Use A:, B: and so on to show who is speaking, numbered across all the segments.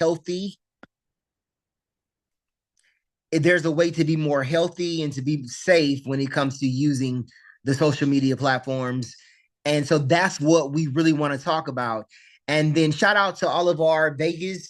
A: healthy. There's a way to be more healthy and to be safe when it comes to using the social media platforms. And so that's what we really want to talk about. And then shout out to all of our Vegas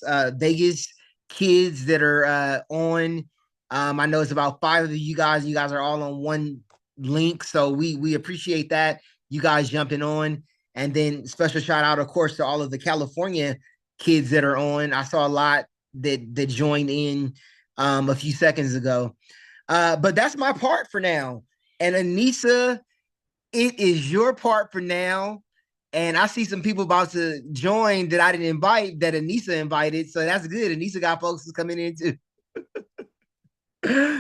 A: kids that are on. I know it's about five of you guys. You guys are all on one link, so we appreciate that you guys jumping on. And then special shout out, of course, to all of the California kids that are on. I saw a lot that joined in a few seconds ago. But that's my part for now. And Anissa, it is your part for now. And I see some people about to join that I didn't invite that Anissa invited. So that's good. Anissa got folks who's coming in too.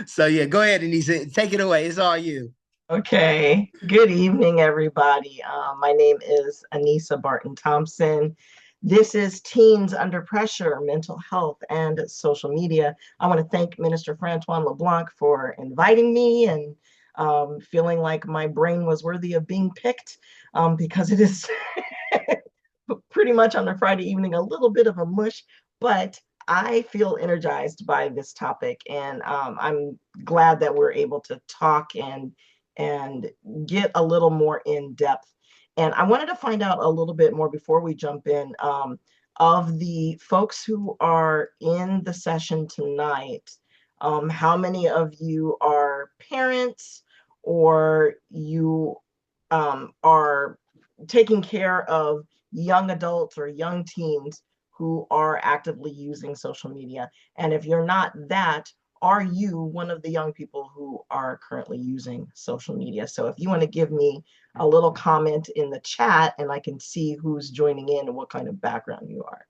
A: So yeah, go ahead, Anissa. Take it away. It's all you.
B: Okay. Good evening, everybody. My name is Anissa Barton Thompson. This is Teens Under Pressure, Mental Health and Social Media. I want to thank Minister Francois LeBlanc for inviting me and feeling like my brain was worthy of being picked because it is pretty much on a Friday evening, a little bit of a mush, but I feel energized by this topic, and I'm glad that we're able to talk and get a little more in depth. And I wanted to find out a little bit more before we jump in of the folks who are in the session tonight. How many of you are parents or you are taking care of young adults or young teens who are actively using social media? And if you're not that, are you one of the young people who are currently using social media? So if you want to give me a little comment in the chat and I can see who's joining in and what kind of background you are.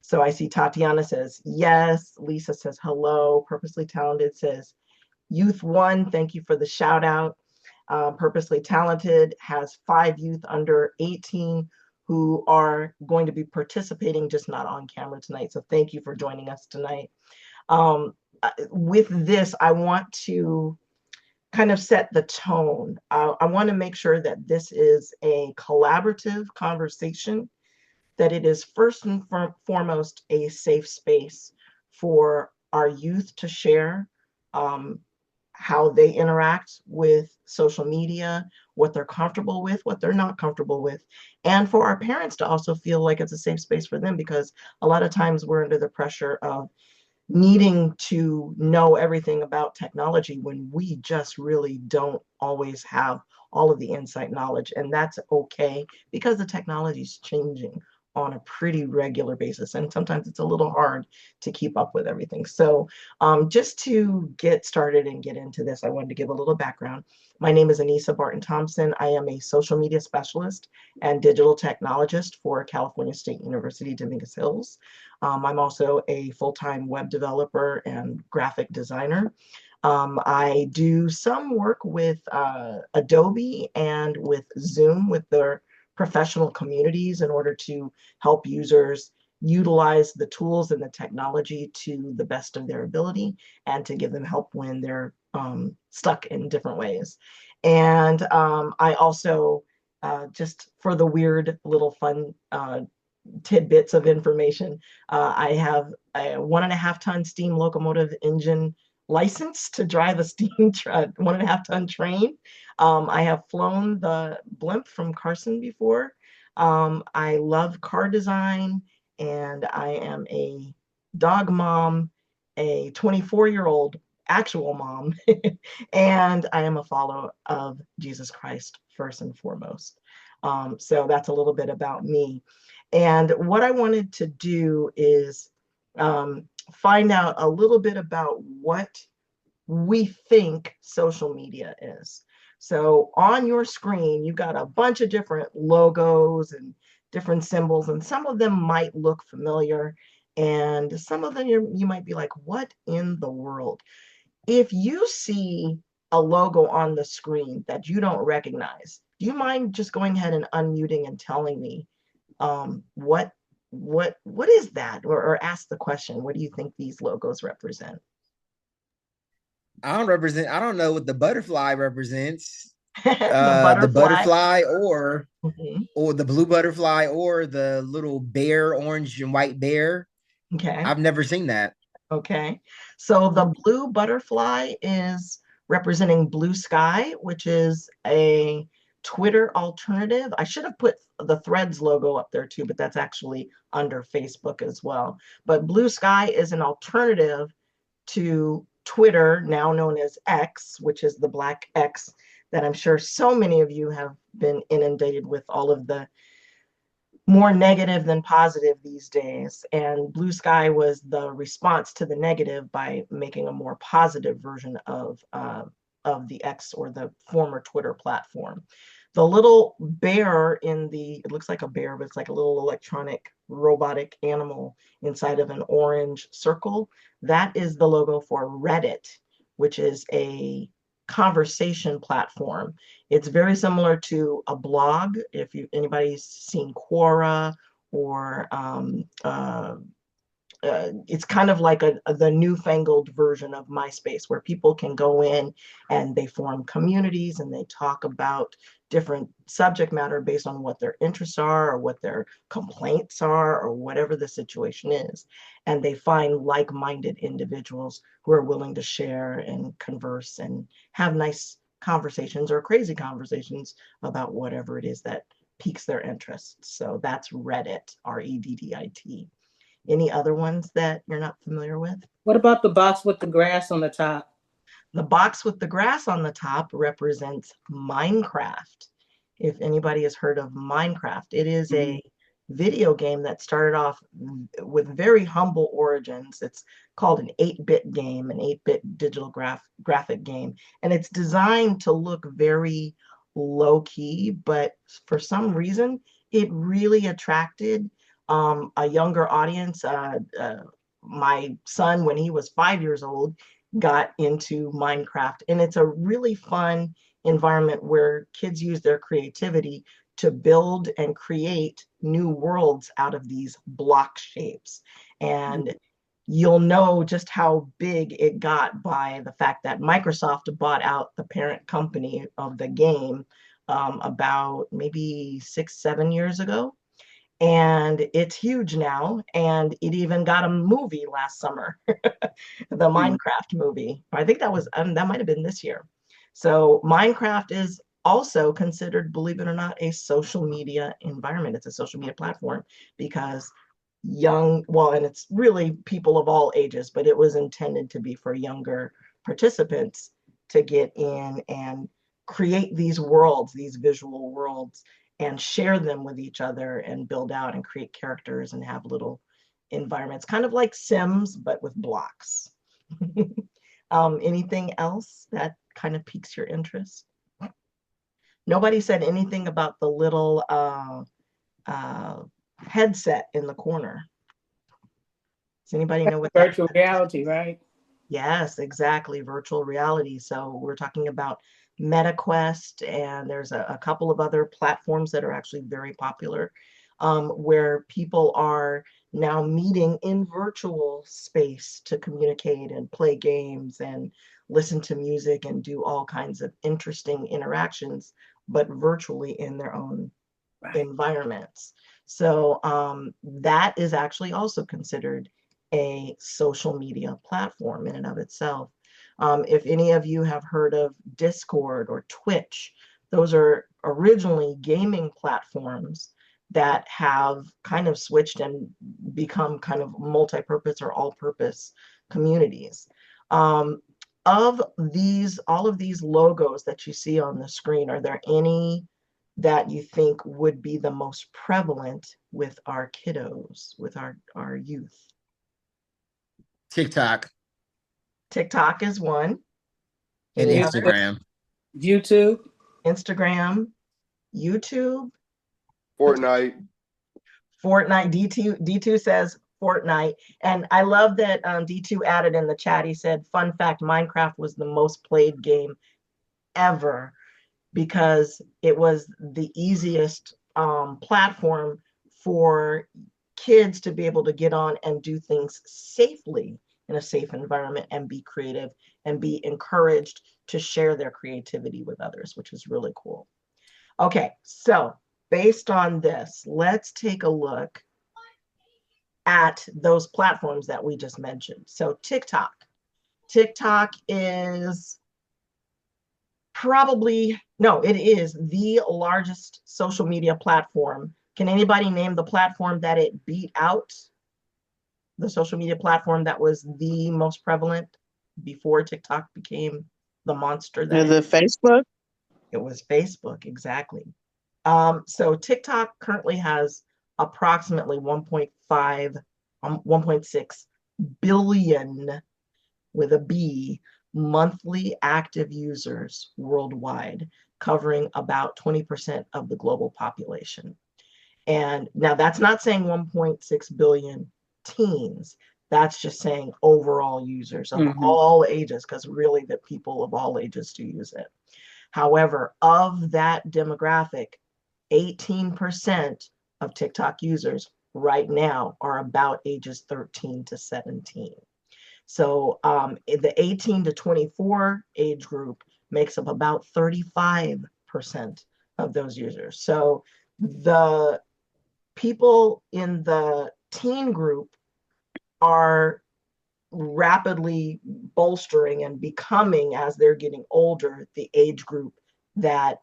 B: So I see Tatiana says yes. Lisa says hello. Purposely Talented says Youth One, thank you for the shout out. Purposely Talented has 5 youth under 18 who are going to be participating, just not on camera tonight. So thank you for joining us tonight. With this, I want to kind of set the tone. I want to make sure that this is a collaborative conversation, that it is first and foremost a safe space for our youth to share how they interact with social media, what they're comfortable with, what they're not comfortable with, and for our parents to also feel like it's a safe space for them, because a lot of times we're under the pressure of needing to know everything about technology when we just really don't always have all of the insight knowledge. And that's okay, because the technology is changing on a pretty regular basis. And sometimes it's a little hard to keep up with everything. So just to get started and get into this, I wanted to give a little background. My name is Anissa Barton Thompson. I am a social media specialist and digital technologist for California State University, Dominguez Hills. I'm also a full-time web developer and graphic designer. I do some work with Adobe and with Zoom with their professional communities in order to help users utilize the tools and the technology to the best of their ability and to give them help when they're stuck in different ways. And I also, just for the weird little fun tidbits of information, I have a 1.5 ton steam locomotive engine license to drive a steam 1.5 ton train. I have flown the blimp from Carson before. I love car design, and I am a dog mom, a 24-year-old actual mom, and I am a follower of Jesus Christ first and foremost. So that's a little bit about me. And what I wanted to do is find out a little bit about what we think social media is. So on your screen, you've got a bunch of different logos and different symbols, and some of them might look familiar, and some of them you might be like, what in the world? If you see a logo on the screen that you don't recognize, do you mind just going ahead and unmuting and telling me what is that? Or ask the question, what do you think these logos represent?
A: I don't know what the butterfly represents.
B: The
A: The
B: butterfly.
A: butterfly
B: Mhm.
A: or the blue butterfly or the little bear, orange and white bear.
B: Okay.
A: I've never seen that.
B: Okay. So the blue butterfly is representing Blue Sky, which is a Twitter alternative. I should have put the Threads logo up there too, but that's actually under Facebook as well. But Blue Sky is an alternative to Twitter, now known as X, which is the black X that I'm sure so many of you have been inundated with all of the more negative than positive these days. And Blue Sky was the response to the negative by making a more positive version of the X, or the former Twitter platform. The little bear in the, it looks like a bear, but it's like a little electronic robotic animal inside of an orange circle. That is the logo for Reddit, which is a conversation platform. It's very similar to a blog. If anybody's seen Quora, or it's kind of like the newfangled version of MySpace, where people can go in and they form communities and they talk about different subject matter based on what their interests are, or what their complaints are, or whatever the situation is. And they find like-minded individuals who are willing to share and converse and have nice conversations or crazy conversations about whatever it is that piques their interest. So that's Reddit, Reddit. Any other ones that you're not familiar with?
C: What about the box with the grass on the top?
B: The box with the grass on the top represents Minecraft. If anybody has heard of Minecraft, it is a video game that started off with very humble origins. It's called an 8-bit game, an 8-bit digital graphic game, and it's designed to look very low key, but for some reason, it really attracted a younger audience. My son, when he was 5 years old, got into Minecraft, and it's a really fun environment where kids use their creativity to build and create new worlds out of these block shapes. And you'll know just how big it got by the fact that Microsoft bought out the parent company of the game about maybe 6, 7 years ago. And it's huge now, and it even got a movie last summer, the Minecraft movie. I think that might have been this year. So Minecraft is also considered, believe it or not, a social media environment. It's a social media platform because and it's really people of all ages, but it was intended to be for younger participants to get in and create these worlds, these visual worlds, and share them with each other and build out and create characters and have little environments, kind of like Sims, but with blocks. Anything else that kind of piques your interest? Nobody said anything about the little headset in the corner. Does anybody know what
C: virtual reality, right?
B: Yes, exactly. Virtual reality. So we're talking about MetaQuest, and there's a couple of other platforms that are actually very popular, where people are now meeting in virtual space to communicate and play games and listen to music and do all kinds of interesting interactions, but virtually in their own environments. So that is actually also considered a social media platform in and of itself. If any of you have heard of Discord or Twitch, those are originally gaming platforms that have kind of switched and become kind of multi-purpose or all-purpose communities. Of all of these logos that you see on the screen, are there any that you think would be the most prevalent with our kiddos, with our youth?
A: TikTok
B: TikTok is one.
A: and
B: Any other?
A: Instagram.
C: YouTube.
B: Instagram, YouTube,
D: Fortnite.
B: Fortnite. D2 says Fortnite. And I love that D2 added in the chat, he said, fun fact, Minecraft was the most played game ever because it was the easiest platform for kids to be able to get on and do things safely in a safe environment and be creative and be encouraged to share their creativity with others, which is really cool. Okay, so based on this, let's take a look at those platforms that we just mentioned. So TikTok is it is the largest social media platform. Can anybody name the platform that it beat out? The social media platform that was the most prevalent before TikTok became the monster that
E: Is it Facebook?
B: it was Facebook, exactly. So TikTok currently has approximately 1.6 billion with a B monthly active users worldwide, covering about 20% of the global population. And now that's not saying 1.6 billion teens. That's just saying overall users of all ages, because really the people of all ages do use it. However, of that demographic, 18% of TikTok users right now are about ages 13 to 17. So the 18 to 24 age group makes up about 35% of those users. So the people in the teen group are rapidly bolstering and becoming, as they're getting older, the age group that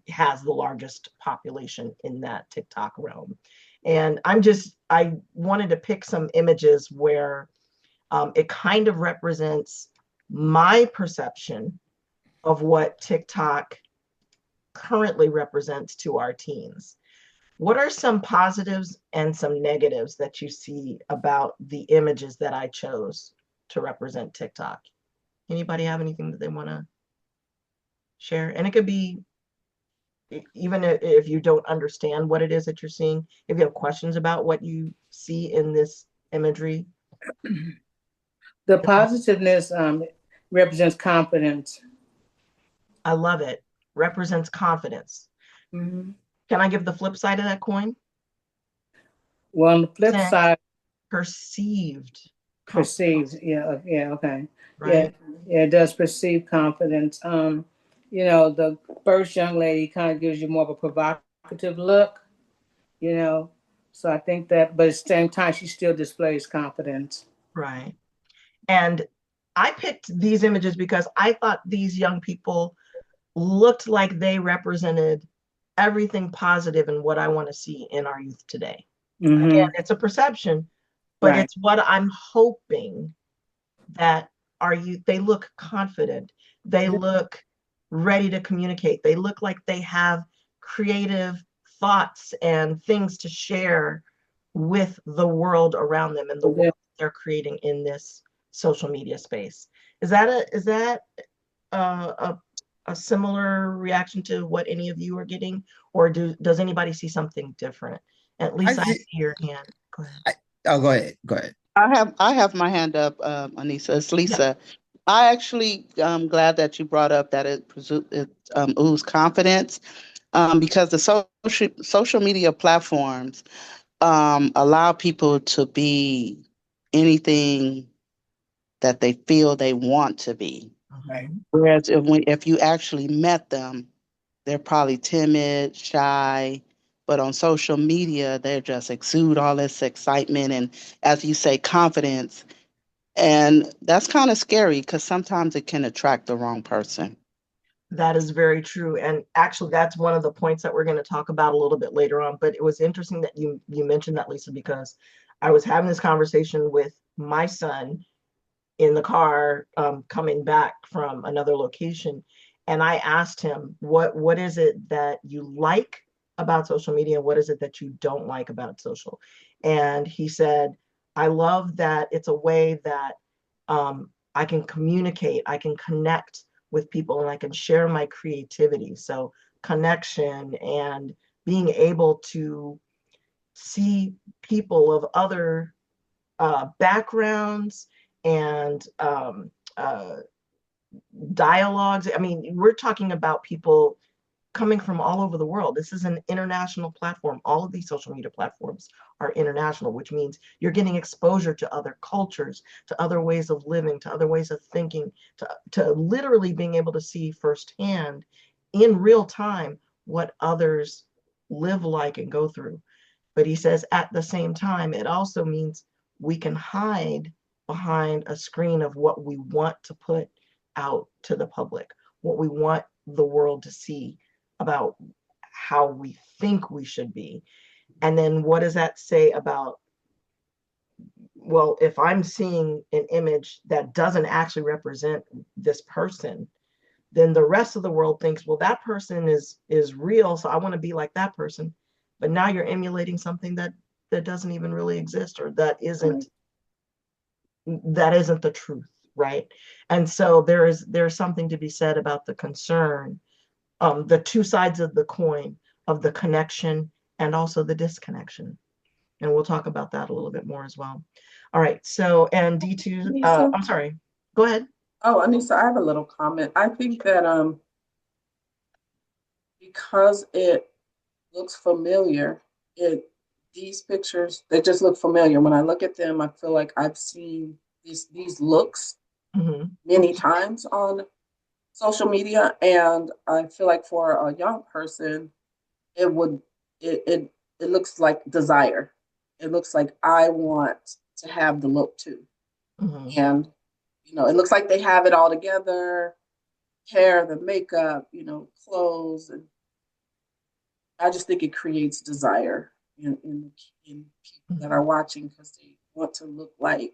B: has the largest population in that TikTok realm. And I wanted to pick some images where it kind of represents my perception of what TikTok currently represents to our teens. What are some positives and some negatives that you see about the images that I chose to represent TikTok? Anybody have anything that they want to share? And it could be, even if you don't understand what it is that you're seeing, if you have questions about what you see in this imagery.
C: The positiveness represents confidence.
B: I love it. Represents confidence.
C: Mm-hmm.
B: Can I give the flip side of that coin?
C: Well, on the flip side,
B: perceived.
C: Yeah, okay.
B: Right?
C: Yeah, it does perceive confidence. The first young lady kind of gives you more of a provocative look, so I think that, but at the same time, she still displays confidence.
B: Right. And I picked these images because I thought these young people looked like they represented everything positive in what I want to see in our youth today.
C: Mm-hmm.
B: Again, it's a perception, but
C: Right.
B: it's what I'm hoping that our youth, they look confident. They look ready to communicate. They look like they have creative thoughts and things to share with the world around them and the world they're creating in this social media space. Is that a similar reaction to what any of you are getting, or does anybody see something different? At least I see your hand. Go ahead.
A: Go ahead. Go ahead.
E: I have my hand up, Anissa. It's Lisa. Yeah. I actually am glad that you brought up that it oozes confidence, because the social media platforms allow people to be anything that they feel they want to be.
C: Right.
E: Whereas if you actually met them, they're probably timid, shy, but on social media, they just exude all this excitement and, as you say, confidence. And that's kind of scary because sometimes it can attract the wrong person.
B: That is very true. And actually, that's one of the points that we're going to talk about a little bit later on. But it was interesting that you mentioned that, Lisa, because I was having this conversation with my son in the car coming back from another location. And I asked him, what is it that you like about social media? And what is it that you don't like about social? And he said, I love that it's a way that I can communicate, I can connect with people, and I can share my creativity. So connection and being able to see people of other backgrounds and dialogues. I mean, we're talking about people coming from all over the world. This is an international platform. All of these social media platforms are international, which means you're getting exposure to other cultures, to other ways of living, to other ways of thinking, to literally being able to see firsthand in real time what others live like and go through. But he says at the same time, it also means we can hide behind a screen of what we want to put out to the public, what we want the world to see about how we think we should be. And then what does that say about, well, if I'm seeing an image that doesn't actually represent this person, then the rest of the world thinks, well, that person is real, so I want to be like that person. But now you're emulating something that doesn't even really exist, or that isn't the truth, right? And so there's something to be said about the concern, the two sides of the coin, of the connection and also the disconnection. And we'll talk about that a little bit more as well. All right, so, and D2,
F: Anissa?
B: I'm sorry, go ahead.
F: Oh, Anissa, I have a little comment. I think that because it looks familiar, these pictures, they just look familiar. When I look at them, I feel like I've seen these looks many times on social media. And I feel like for a young person, it looks like desire. It looks like I want to have the look too. And it looks like they have it all together, hair, the makeup, clothes. And I just think it creates desire in people that are watching, because they want to look like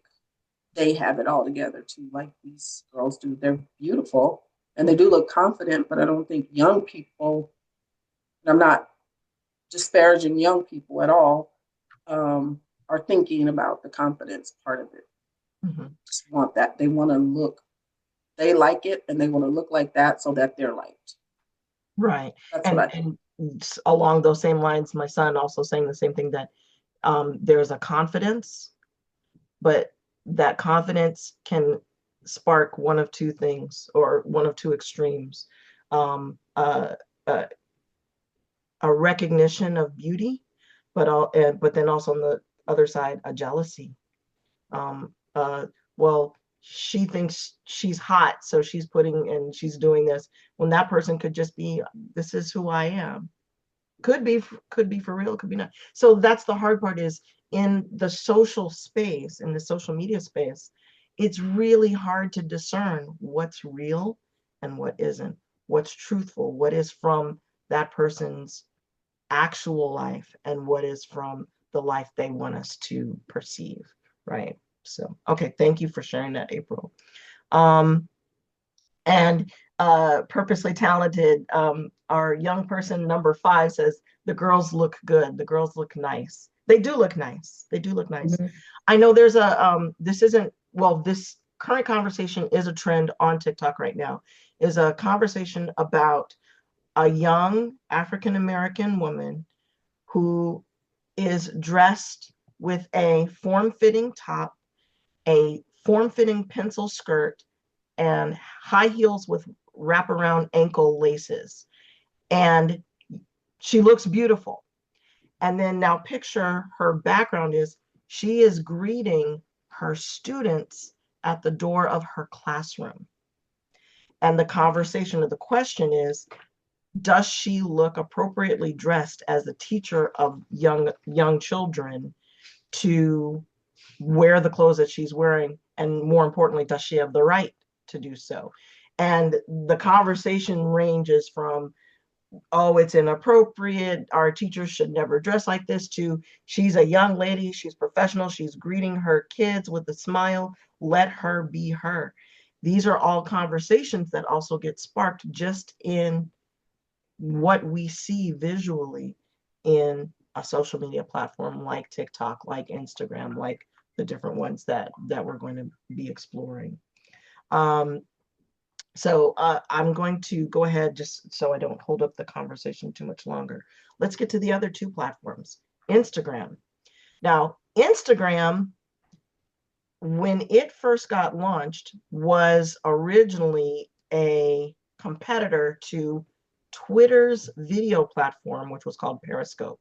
F: they have it all together too, like these girls do. They're beautiful and they do look confident, but I don't think young people, and I'm not disparaging young people at all, are thinking about the confidence part of it. Just want that. They want to look, they like it, and they want to look like that so that they're liked.
B: Right.
F: That's what I think.
B: And along those same lines, my son also saying the same thing, that there's a confidence, but that confidence can spark one of two things, or one of two extremes. A recognition of beauty, but then also on the other side, a jealousy. Well, she thinks she's hot, so she's she's doing this, when that person could just be, this is who I am. Could be for real, could be not. So that's the hard part, is in the social space, in the social media space, it's really hard to discern what's real and what isn't, what's truthful, what is from that person's actual life, and what is from the life they want us to perceive, right? So, okay, thank you for sharing that, April. And Purposely Talented, our young person number 5 says, the girls look good, the girls look nice. They do look nice. They do look nice. I know there's this current conversation is a trend on TikTok right now, is a conversation about a young African-American woman who is dressed with a form-fitting top, a form-fitting pencil skirt, and high heels with wraparound ankle laces. And she looks beautiful. And then now picture her background is, she is greeting her students at the door of her classroom. And the conversation of the question is, does she look appropriately dressed as a teacher of young children to wear the clothes that she's wearing? And more importantly, does she have the right to do so? And the conversation ranges from, oh, it's inappropriate, our teachers should never dress like this, to, she's a young lady, she's professional, she's greeting her kids with a smile, let her be her. These are all conversations that also get sparked just in what we see visually in a social media platform like TikTok, like Instagram, like the different ones that we're going to be exploring. So I'm going to go ahead, just so I don't hold up the conversation too much longer. Let's get to the other two platforms. Instagram. Now, Instagram, when it first got launched, was originally a competitor to Twitter's video platform, which was called Periscope.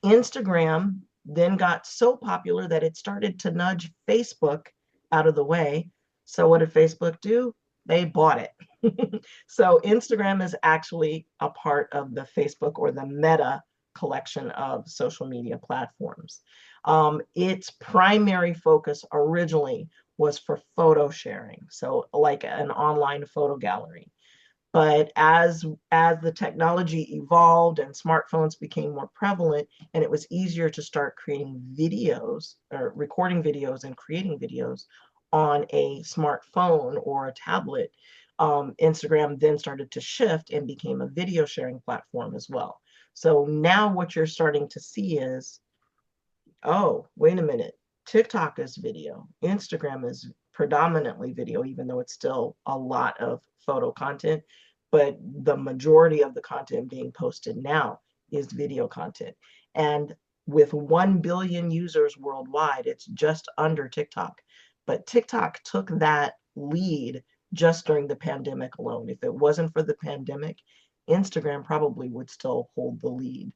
B: Instagram then got so popular that it started to nudge Facebook out of the way. So what did Facebook do? They bought it. So Instagram is actually a part of the Facebook or the Meta collection of social media platforms. Its primary focus originally was for photo sharing, so like an online photo gallery. But as the technology evolved and smartphones became more prevalent, and it was easier to start creating videos or recording videos and creating videos on a smartphone or a tablet, Instagram then started to shift and became a video sharing platform as well. So now what you're starting to see is, oh, wait a minute, TikTok is video, Instagram is predominantly video, even though it's still a lot of photo content, but the majority of the content being posted now is video content. And with 1 billion users worldwide, it's just under TikTok. But TikTok took that lead just during the pandemic alone. If it wasn't for the pandemic, Instagram probably would still hold the lead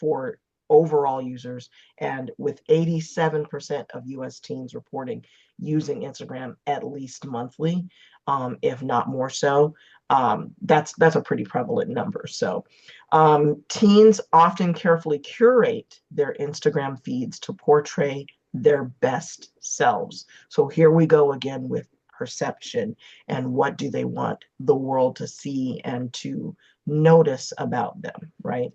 B: for overall users, and with 87% of US teens reporting using Instagram at least monthly, if not more so. That's a pretty prevalent number. So teens often carefully curate their Instagram feeds to portray their best selves. So here we go again with perception and what do they want the world to see and to notice about them, right?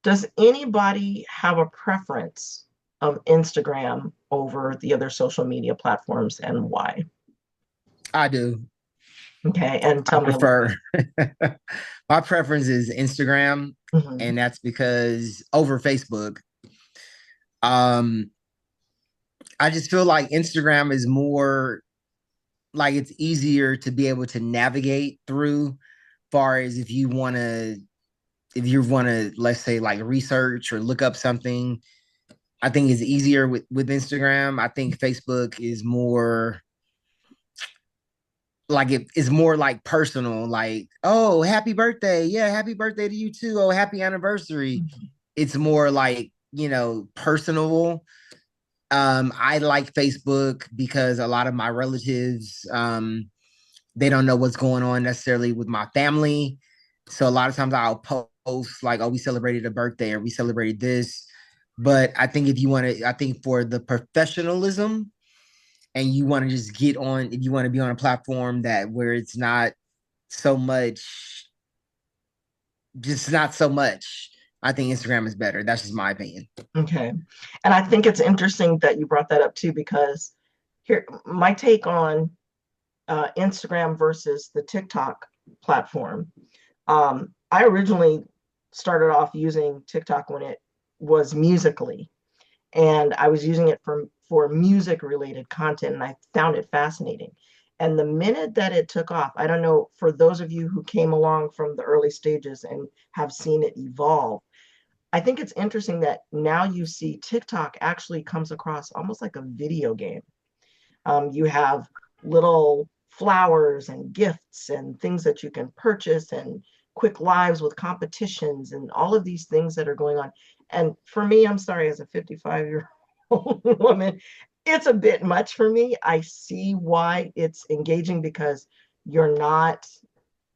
B: Does anybody have a preference of Instagram over the other social media platforms, and why?
A: I do.
B: Okay, and tell
A: I
B: me a little
A: prefer my preference is Instagram,
B: bit. Mhm.
A: and that's because over Facebook. Um, I just feel like Instagram is more like it's easier to be able to navigate through, far as if you want to, let's say, like research or look up something. I think it's easier with Instagram. I think Facebook is more like it is more like personal, like, oh, happy birthday. Yeah, happy birthday to you too. Oh, happy anniversary. It's more like, personable. I like Facebook because a lot of my relatives, they don't know what's going on necessarily with my family. So a lot of times I'll post like, oh, we celebrated a birthday or we celebrated this. But I think I think for the professionalism, and you want to just get on, if you want to be on a platform that where it's not so much, just not so much, I think Instagram is better. That's just my opinion.
B: Okay. And I think it's interesting that you brought that up too, because here, my take on Instagram versus the TikTok platform. I originally started off using TikTok when it was Musical.ly, and I was using it for music related content, and I found it fascinating. And the minute that it took off, I don't know, for those of you who came along from the early stages and have seen it evolve, I think it's interesting that now you see TikTok actually comes across almost like a video game. You have little flowers and gifts and things that you can purchase and quick lives with competitions and all of these things that are going on. And for me, I'm sorry, as a 55-year-old woman, it's a bit much for me. I see why it's engaging, because you're not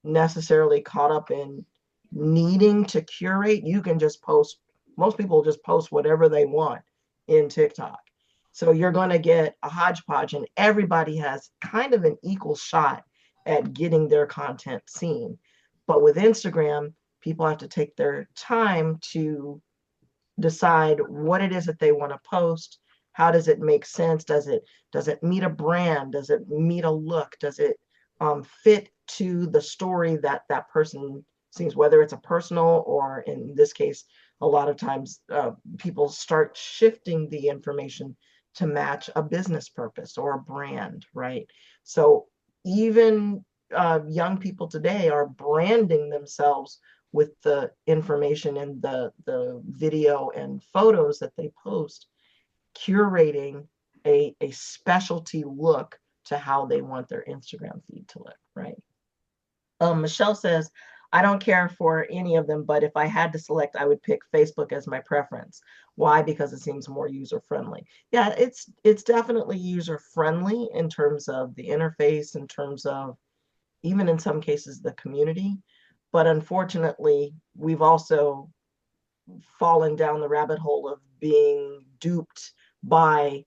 B: necessarily caught up in needing to curate. You can just post, most people just post whatever they want in TikTok. So you're going to get a hodgepodge, and everybody has kind of an equal shot at getting their content seen. But with Instagram, people have to take their time to decide what it is that they want to post. How does it make sense? Does it meet a brand? Does it meet a look? Does it fit to the story that that person sees, whether it's a personal, or in this case, a lot of times people start shifting the information to match a business purpose or a brand, right? So even young people today are branding themselves with the information and the video and photos that they post, curating a specialty look to how they want their Instagram feed to look, right? Michelle says, I don't care for any of them, but if I had to select, I would pick Facebook as my preference. Why? Because it seems more user-friendly. Yeah, it's definitely user-friendly in terms of the interface, in terms of even in some cases the community. But unfortunately, we've also fallen down the rabbit hole of being duped by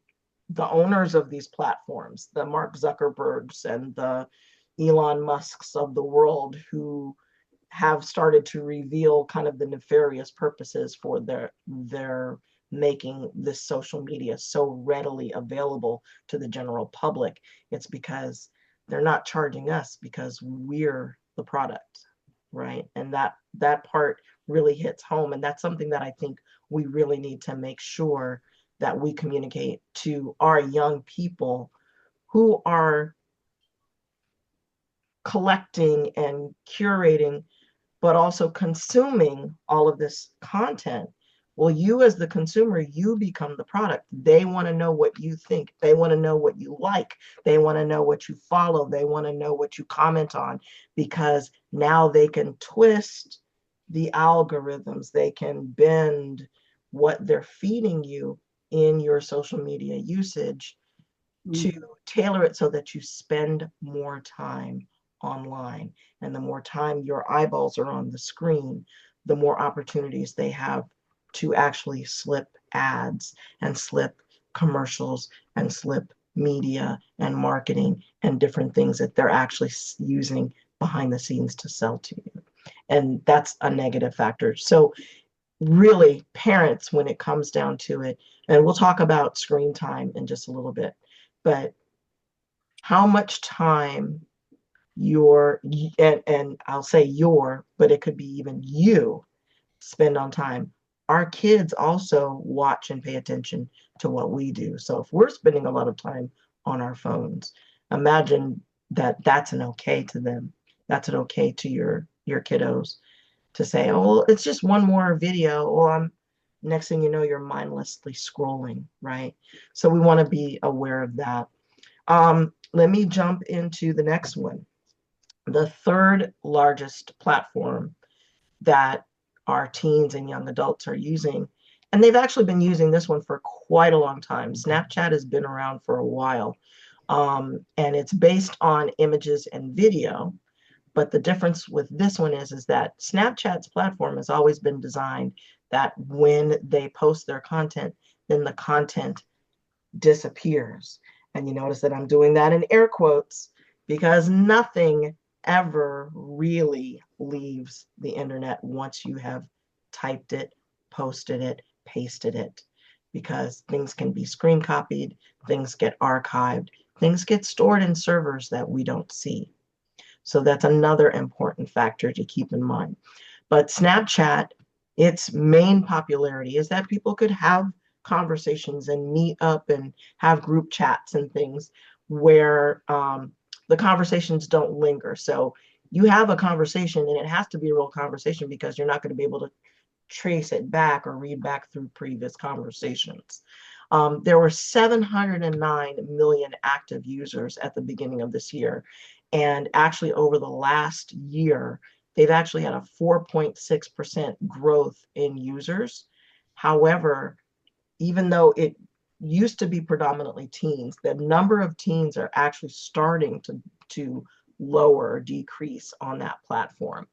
B: the owners of these platforms, the Mark Zuckerbergs and the Elon Musks of the world, who have started to reveal kind of the nefarious purposes for their making this social media so readily available to the general public. It's because they're not charging us because we're the product, right? And that part really hits home. And that's something that I think we really need to make sure that we communicate to our young people who are collecting and curating, but also consuming all of this content. Well, you as the consumer, you become the product. They want to know what you think. They want to know what you like. They want to know what you follow. They want to know what you comment on, because now they can twist the algorithms. They can bend what they're feeding you in your social media usage to tailor it so that you spend more time online. And the more time your eyeballs are on the screen, the more opportunities they have to actually slip ads and slip commercials and slip media and marketing and different things that they're actually using behind the scenes to sell to you. And that's a negative factor. So really, parents, when it comes down to it, and we'll talk about screen time in just a little bit, but how much time and I'll say but it could be even you spend on time. Our kids also watch and pay attention to what we do. So if we're spending a lot of time on our phones, imagine that that's an okay to them. That's an okay to your kiddos to say, oh, well, it's just one more video, or next thing you know, you're mindlessly scrolling, right? So we want to be aware of that. Let me jump into the next one. The third largest platform that our teens and young adults are using, and they've actually been using this one for quite a long time. Snapchat has been around for a while, and it's based on images and video. But the difference with this one is that Snapchat's platform has always been designed that when they post their content, then the content disappears. And you notice that I'm doing that in air quotes because nothing ever really leaves the internet once you have typed it, posted it, pasted it, because things can be screen copied, things get archived, things get stored in servers that we don't see. So that's another important factor to keep in mind. But Snapchat, its main popularity is that people could have conversations and meet up and have group chats and things where the conversations don't linger. So you have a conversation and it has to be a real conversation because you're not going to be able to trace it back or read back through previous conversations. There were 709 million active users at the beginning of this year. And actually over the last year, they've actually had a 4.6% growth in users. However, even though it used to be predominantly teens, the number of teens are actually starting to lower or decrease on that platform.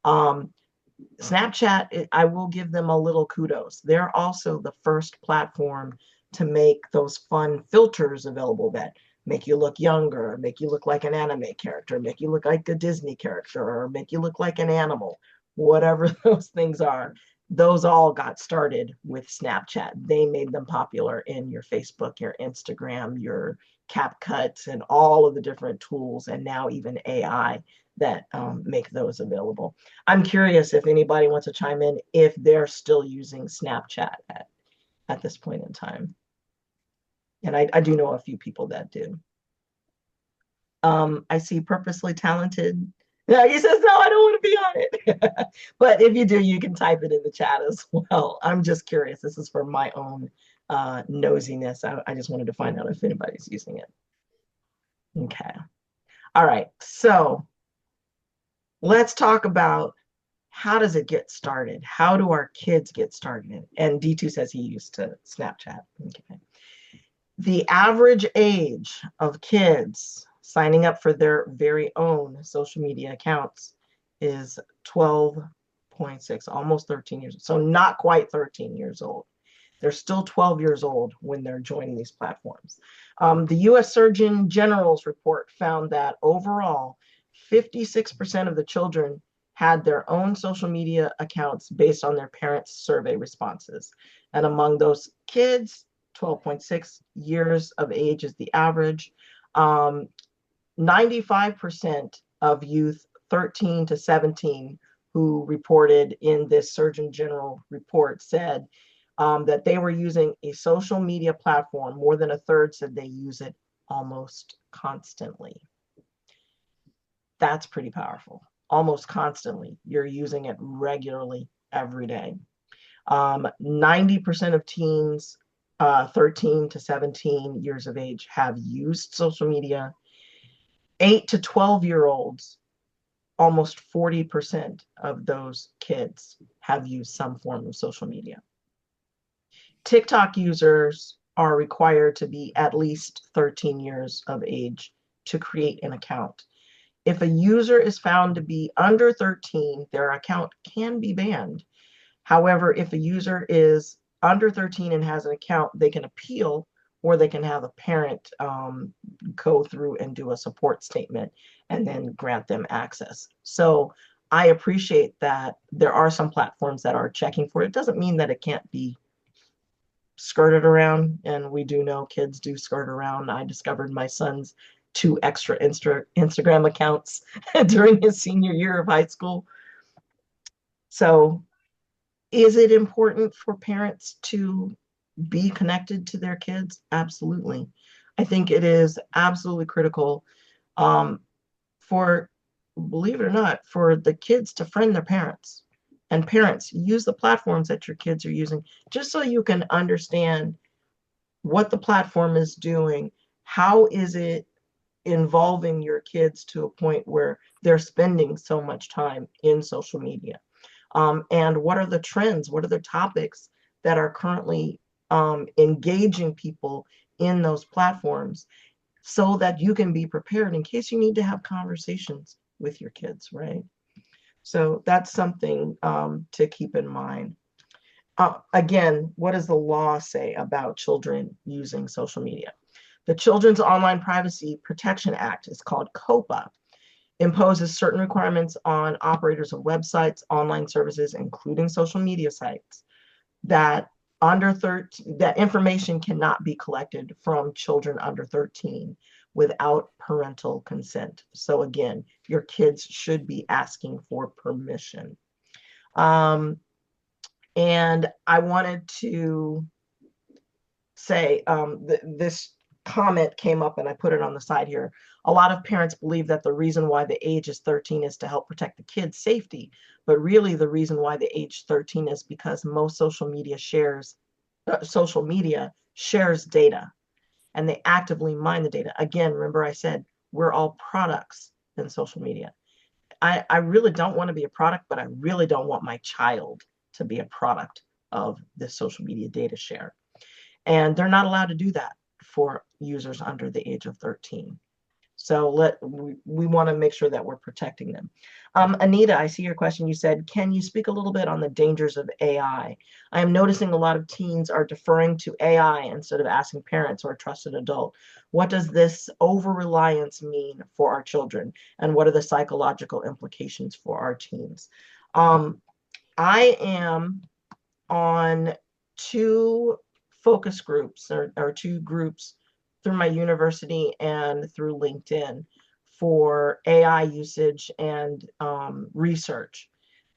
B: Snapchat, I will give them a little kudos. They're also the first platform to make those fun filters available that make you look younger, make you look like an anime character, make you look like a Disney character, or make you look like an animal, whatever those things are. Those all got started with Snapchat. They made them popular in your Facebook, your Instagram, your CapCut, and all of the different tools, and now even AI that make those available. I'm curious if anybody wants to chime in if they're still using Snapchat at this point in time. And I do know a few people that do. I see Purposely Talented. Yeah, he says, no, I don't want to be on it. But if you do, you can type it in the chat as well. I'm just curious. This is for my own nosiness. I just wanted to find out if anybody's using it. Okay. All right. So let's talk about how does it get started? How do our kids get started? And D2 says he used to Snapchat. Okay. The average age of kids signing up for their very own social media accounts is 12.6, almost 13 years. So not quite 13 years old. They're still 12 years old when they're joining these platforms. The US Surgeon General's report found that overall, 56% of the children had their own social media accounts based on their parents' survey responses. And among those kids, 12.6 years of age is the average. 95% of youth 13 to 17 who reported in this Surgeon General report said that they were using a social media platform. More than a third said they use it almost constantly. That's pretty powerful. Almost constantly. You're using it regularly every day. 90% of teens 13 to 17 years of age have used social media. 8 to 12-year-olds, almost 40% of those kids have used some form of social media. TikTok users are required to be at least 13 years of age to create an account. If a user is found to be under 13, their account can be banned. However, if a user is under 13 and has an account, they can appeal, or they can have a parent go through and do a support statement and then grant them access. So I appreciate that there are some platforms that are checking for it. It doesn't mean that it can't be skirted around, and we do know kids do skirt around. I discovered my son's 2 extra Instagram accounts during his senior year of high school. So is it important for parents to be connected to their kids? Absolutely. I think it is absolutely critical for, believe it or not, for the kids to friend their parents. And parents, use the platforms that your kids are using, just so you can understand what the platform is doing. How is it involving your kids to a point where they're spending so much time in social media? And what are the trends? What are the topics that are currently engaging people in those platforms, so that you can be prepared in case you need to have conversations with your kids, right? So that's something to keep in mind. Again, what does the law say about children using social media? The Children's Online Privacy Protection Act, is called COPPA, imposes certain requirements on operators of websites, online services, including social media sites, that that information cannot be collected from children under 13 without parental consent. So again, your kids should be asking for permission. And I wanted to say this comment came up, and I put it on the side here. A lot of parents believe that the reason why the age is 13 is to help protect the kid's safety, but really the reason why the age 13 is because most social media shares data, and they actively mine the data. Again, remember I said we're all products in social media. I really don't want to be a product, but I really don't want my child to be a product of this social media data share. And they're not allowed to do that for users under the age of 13. So we want to make sure that we're protecting them. Anita, I see your question. You said, can you speak a little bit on the dangers of AI? I am noticing a lot of teens are deferring to AI instead of asking parents or a trusted adult. What does this over-reliance mean for our children? And what are the psychological implications for our teens? I am on 2 focus groups, or 2 groups through my university and through LinkedIn for AI usage and research.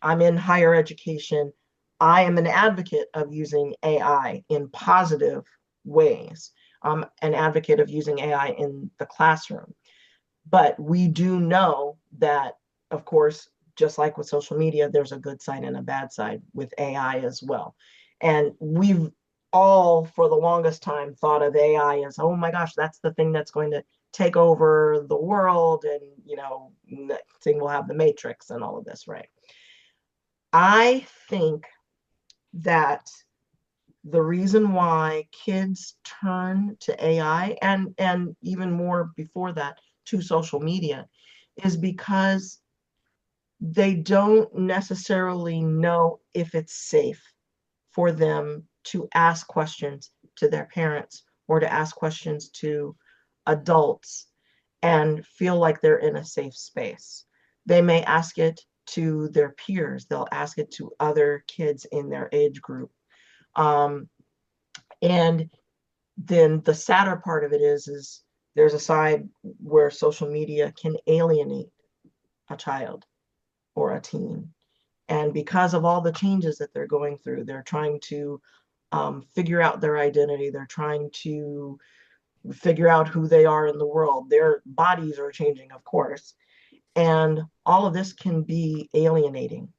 B: I'm in higher education. I am an advocate of using AI in positive ways. I'm an advocate of using AI in the classroom. But we do know that, of course, just like with social media, there's a good side and a bad side with AI as well. And we've all, for the longest time, thought of AI as, oh my gosh, that's the thing that's going to take over the world, and next thing we'll have the Matrix and all of this, right? I think that the reason why kids turn to AI, and even more before that to social media, is because they don't necessarily know if it's safe for them to ask questions to their parents or to ask questions to adults and feel like they're in a safe space. They may ask it to their peers, they'll ask it to other kids in their age group. And then the sadder part of it is there's a side where social media can alienate a child or a teen. And because of all the changes that they're going through, they're trying to figure out their identity. They're trying to figure out who they are in the world. Their bodies are changing, of course. And all of this can be alienating.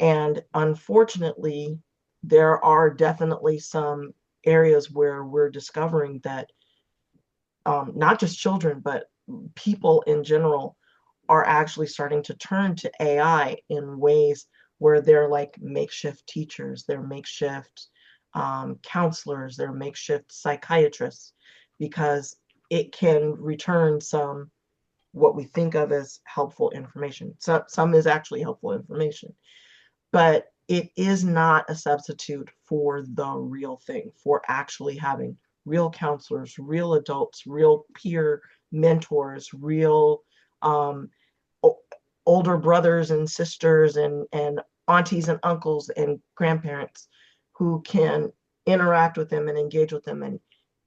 B: And unfortunately, there are definitely some areas where we're discovering that not just children, but people in general are actually starting to turn to AI in ways where they're like makeshift teachers, they're makeshift counselors, they're makeshift psychiatrists, because it can return some what we think of as helpful information. So, some is actually helpful information, but it is not a substitute for the real thing, for actually having real counselors, real adults, real peer mentors, real older brothers and sisters and aunties and uncles and grandparents who can interact with them and engage with them and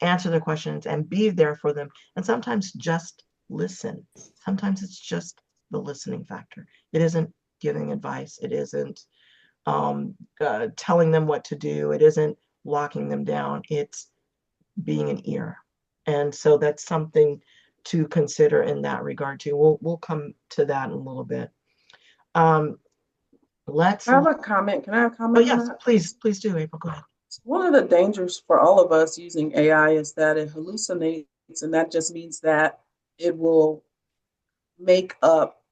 B: answer their questions and be there for them. And sometimes just listen. Sometimes it's just the listening factor. It isn't giving advice. It isn't telling them what to do. It isn't locking them down. It's being an ear. And so that's something to consider in that regard too. We'll come to that in a little bit. Let's.
F: I have a comment. Can I have a comment?
B: Oh yes, please do, April. Go ahead.
F: One of the dangers for all of us using AI is that it hallucinates, and that just means that it will make up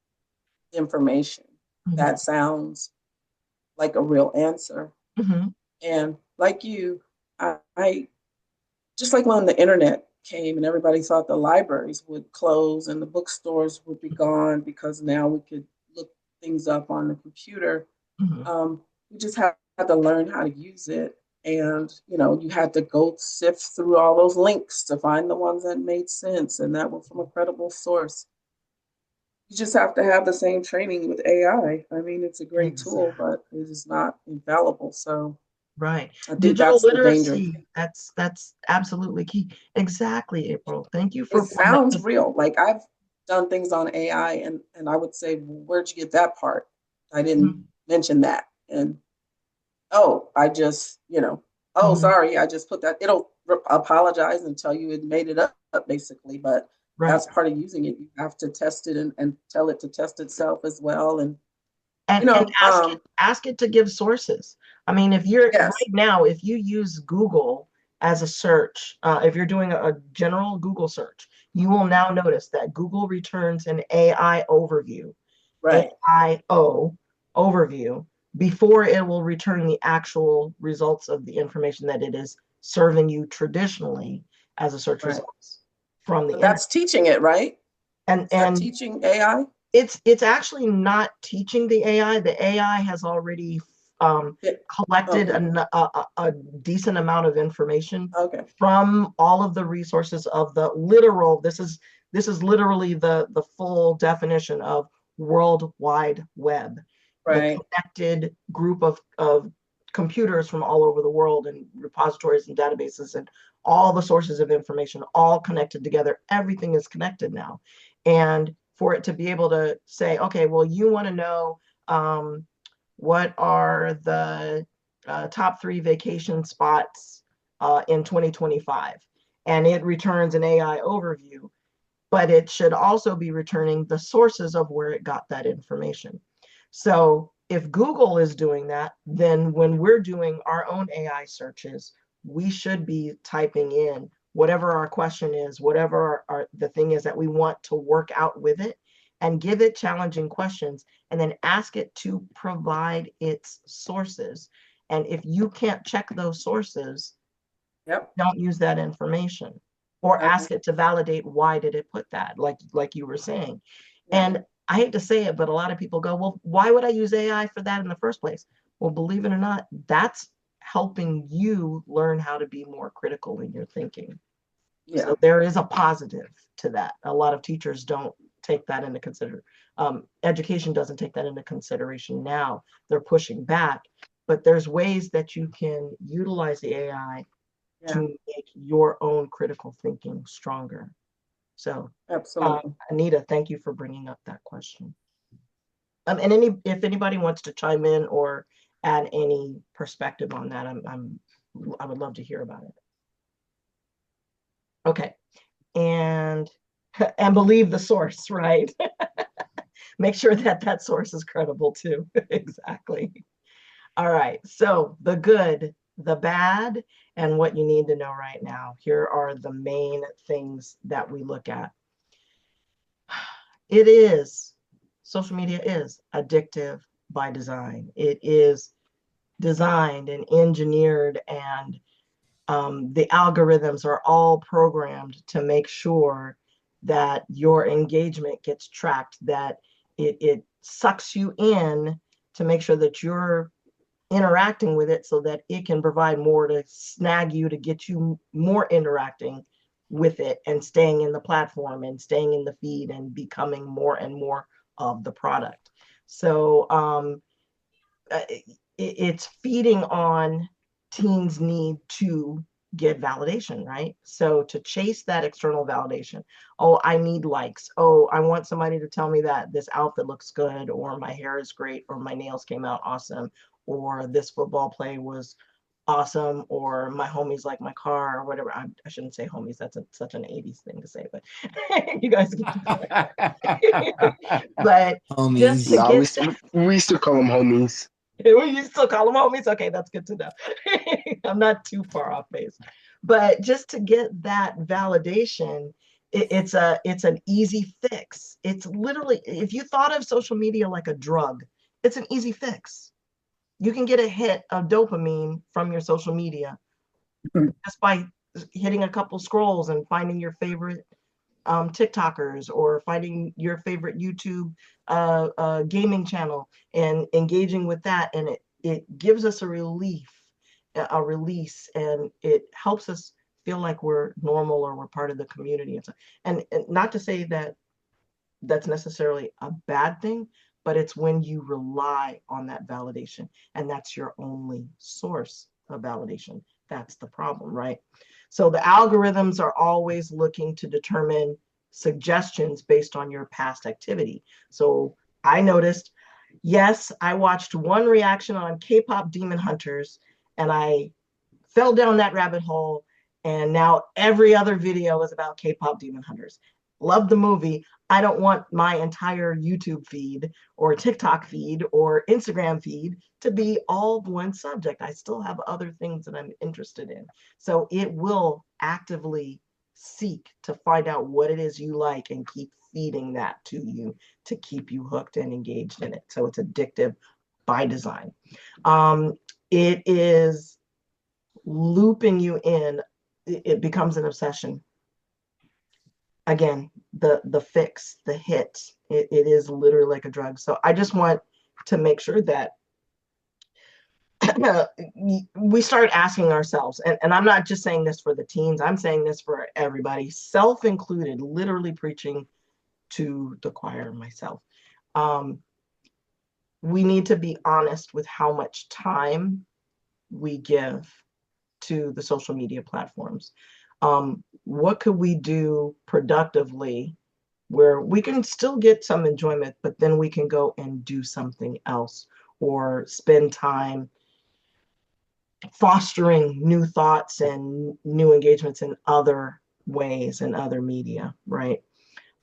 F: information that sounds like a real answer. And like you, I just like when the internet came and everybody thought the libraries would close and the bookstores would be gone because now we could look things up on the computer. We just had to learn how to use it. And, you know, you had to go sift through all those links to find the ones that made sense and that were from a credible source. You just have to have the same training with AI. I mean, it's a great tool, but it is not infallible. So
B: right.
F: I think
B: Digital
F: that's
B: literacy, that's absolutely key. Exactly, April. Thank you for.
F: It sounds real. Like I've done things on AI and I would say, well, where'd you get that part? I didn't mention that. And I just, sorry, I just put that. It'll apologize and tell you it made it up basically, but that's part of using it. You have to test it and tell it to test itself as well. And
B: ask it to give sources. I mean, if you're right now, if you use Google as a search, if you're doing a general Google search, you will now notice that Google returns an AI overview, AIO overview, before it will return the actual results of the information that it is serving you traditionally as a search results from the
F: internet. That's teaching it, right?
B: And
F: teaching AI?
B: It's actually not teaching the AI. The AI has already collected a decent amount of information from all of the resources of the literal. This is literally the full definition of World Wide Web. The connected group of computers from all over the world and repositories and databases and all the sources of information all connected together. Everything is connected now. And for it to be able to say, okay, well, you want to know what are the top 3 vacation spots in 2025. And it returns an AI overview, but it should also be returning the sources of where it got that information. So if Google is doing that, then when we're doing our own AI searches, we should be typing in whatever our question is, whatever the thing is that we want to work out with it, and give it challenging questions, and then ask it to provide its sources. And if you can't check those sources, don't use that information, or ask it to validate why did it put that, like you were saying. And I hate to say it, but a lot of people go, well, why would I use AI for that in the first place? Well, believe it or not, that's helping you learn how to be more critical in your thinking.
F: Yeah.
B: So there is a positive to that. A lot of teachers don't take that into consideration. Education doesn't take that into consideration now. They're pushing back, but there's ways that you can utilize the AI to make your own critical thinking stronger. So,
F: Absolutely.
B: Anita, thank you for bringing up that question. And if anybody wants to chime in or add any perspective on that, I would love to hear about it. Okay, and believe the source, right? Make sure that that source is credible too. Exactly. All right, so the good, the bad, and what you need to know right now. Here are the main things that we look at. Social media is addictive by design. It is designed and engineered, and the algorithms are all programmed to make sure that your engagement gets tracked, that it sucks you in to make sure that you're interacting with it so that it can provide more to snag you, to get you more interacting with it and staying in the platform and staying in the feed and becoming more and more of the product. So it's feeding on teens' need to get validation, right? So to chase that external validation, oh, I need likes. Oh, I want somebody to tell me that this outfit looks good, or my hair is great, or my nails came out awesome, or this football play was awesome, or my homies like my car, or whatever. I shouldn't say homies. That's such an 80s thing to say, but you guys get the point. But just to
A: Homies.
B: get
D: We used to call them homies.
B: we still call them homies. Okay, that's good to know. I'm not too far off base, but just to get that validation, it's an easy fix. It's literally, if you thought of social media like a drug, it's an easy fix. You can get a hit of dopamine from your social media just by hitting a couple scrolls and finding your favorite TikTokers, or finding your favorite YouTube gaming channel and engaging with that. And it gives us a release, and it helps us feel like we're normal or we're part of the community. And not to say that that's necessarily a bad thing, but it's when you rely on that validation and that's your only source of validation. That's the problem, right? So the algorithms are always looking to determine suggestions based on your past activity. So I noticed, yes, I watched one reaction on K-pop Demon Hunters and I fell down that rabbit hole, and now every other video is about K-pop Demon Hunters. Love the movie. I don't want my entire YouTube feed or TikTok feed or Instagram feed to be all one subject. I still have other things that I'm interested in. So it will actively seek to find out what it is you like and keep feeding that to you to keep you hooked and engaged in it. So it's addictive by design. It is looping you in. It becomes an obsession. Again, the fix, the hit, it is literally like a drug. So I just want to make sure that we start asking ourselves, and I'm not just saying this for the teens, I'm saying this for everybody, self included, literally preaching to the choir myself. We need to be honest with how much time we give to the social media platforms. What could we do productively where we can still get some enjoyment, but then we can go and do something else or spend time fostering new thoughts and new engagements in other ways and other media, right?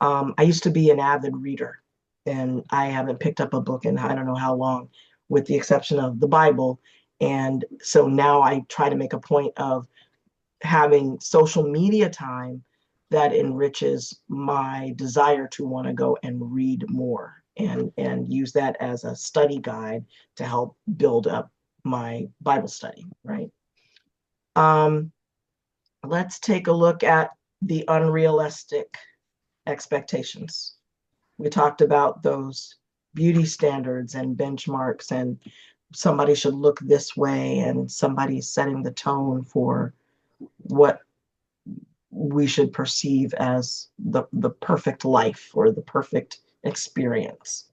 B: I used to be an avid reader, and I haven't picked up a book in I don't know how long, with the exception of the Bible. And so now I try to make a point of having social media time that enriches my desire to want to go and read more, and use that as a study guide to help build up my Bible study, right? Let's take a look at the unrealistic expectations. We talked about those beauty standards and benchmarks, and somebody should look this way, and somebody's setting the tone for what we should perceive as the perfect life or the perfect experience.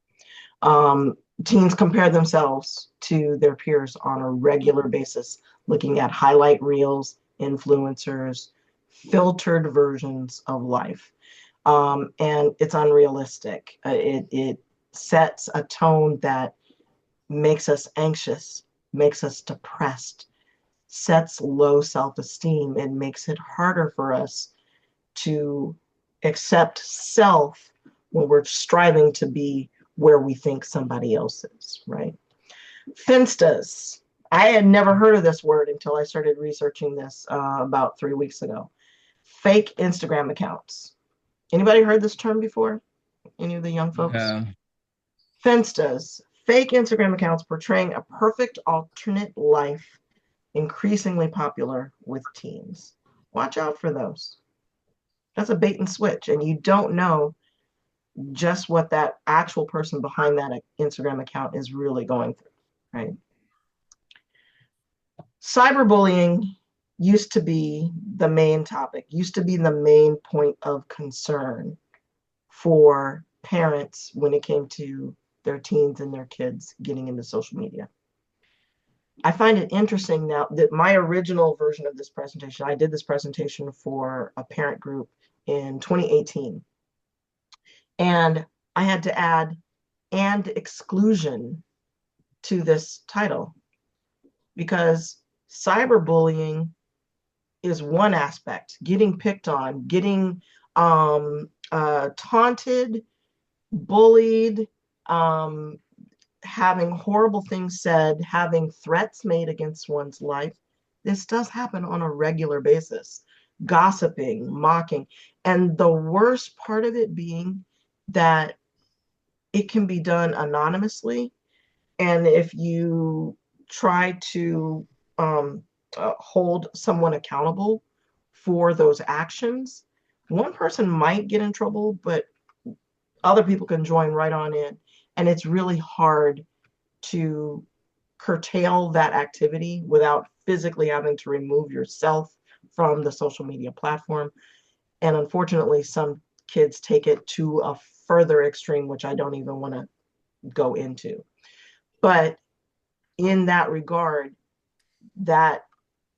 B: Teens compare themselves to their peers on a regular basis, looking at highlight reels, influencers, filtered versions of life. And it's unrealistic. It sets a tone that makes us anxious, makes us depressed, sets low self-esteem, and makes it harder for us to accept self when we're striving to be where we think somebody else is, right? Finstas. I had never heard of this word until I started researching this about 3 weeks ago. Fake Instagram accounts. Anybody heard this term before? Any of the young folks?
A: Yeah.
B: Finstas. Fake Instagram accounts portraying a perfect alternate life, increasingly popular with teens. Watch out for those. That's a bait and switch, and you don't know just what that actual person behind that Instagram account is really going through, right? Cyberbullying used to be the main topic, used to be the main point of concern for parents when it came to their teens and their kids getting into social media. I find it interesting now that my original version of this presentation, I did this presentation for a parent group in 2018. And I had to add "and exclusion" to this title, because cyberbullying is one aspect, getting picked on, getting taunted, bullied, having horrible things said, having threats made against one's life. This does happen on a regular basis. Gossiping, mocking, and the worst part of it being that it can be done anonymously. And if you try to hold someone accountable for those actions, one person might get in trouble, but other people can join right on in. And it's really hard to curtail that activity without physically having to remove yourself from the social media platform. And unfortunately, some kids take it to a further extreme, which I don't even want to go into. But in that regard, that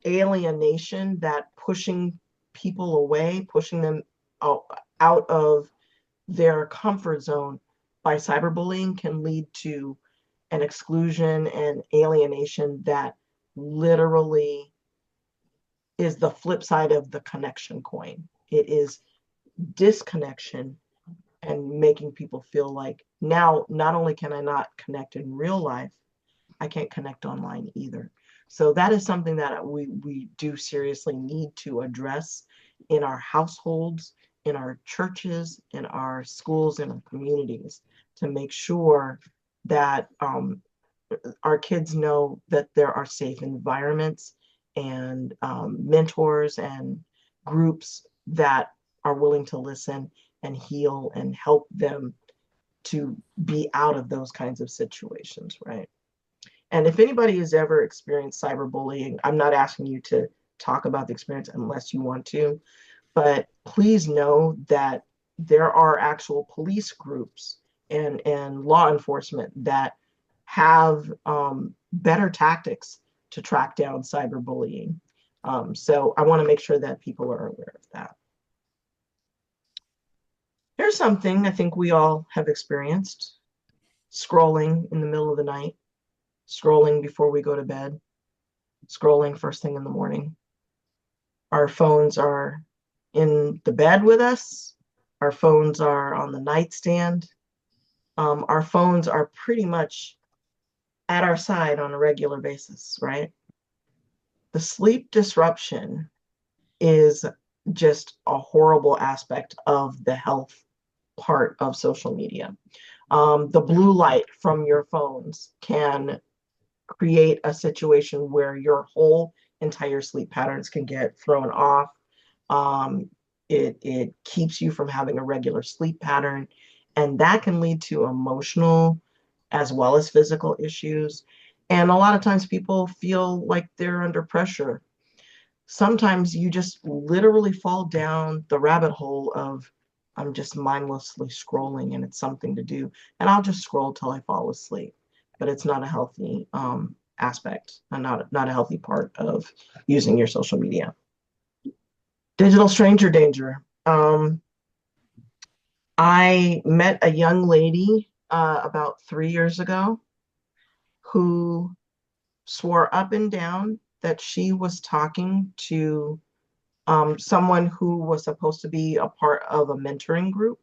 B: alienation, that pushing people away, pushing them out of their comfort zone by cyberbullying can lead to an exclusion and alienation that literally is the flip side of the connection coin. It is disconnection and making people feel like, now not only can I not connect in real life, I can't connect online either. So that is something that we do seriously need to address in our households, in our churches, in our schools, in our communities, to make sure that our kids know that there are safe environments and mentors and groups that are willing to listen and heal and help them to be out of those kinds of situations, right? And if anybody has ever experienced cyberbullying, I'm not asking you to talk about the experience unless you want to, but please know that there are actual police groups and law enforcement that have better tactics to track down cyberbullying. So I want to make sure that people are aware of that. Here's something I think we all have experienced: scrolling in the middle of the night, scrolling before we go to bed, scrolling first thing in the morning. Our phones are in the bed with us. Our phones are on the nightstand. Our phones are pretty much at our side on a regular basis, right? The sleep disruption is just a horrible aspect of the health part of social media. The blue light from your phones can create a situation where your whole entire sleep patterns can get thrown off. It keeps you from having a regular sleep pattern, And that can lead to emotional as well as physical issues. And a lot of times people feel like they're under pressure. Sometimes you just literally fall down the rabbit hole of, I'm just mindlessly scrolling and it's something to do. And I'll just scroll till I fall asleep. But it's not a healthy aspect and not a healthy part of using your social media. Digital stranger danger. I met a young lady about 3 years ago who swore up and down that she was talking to someone who was supposed to be a part of a mentoring group.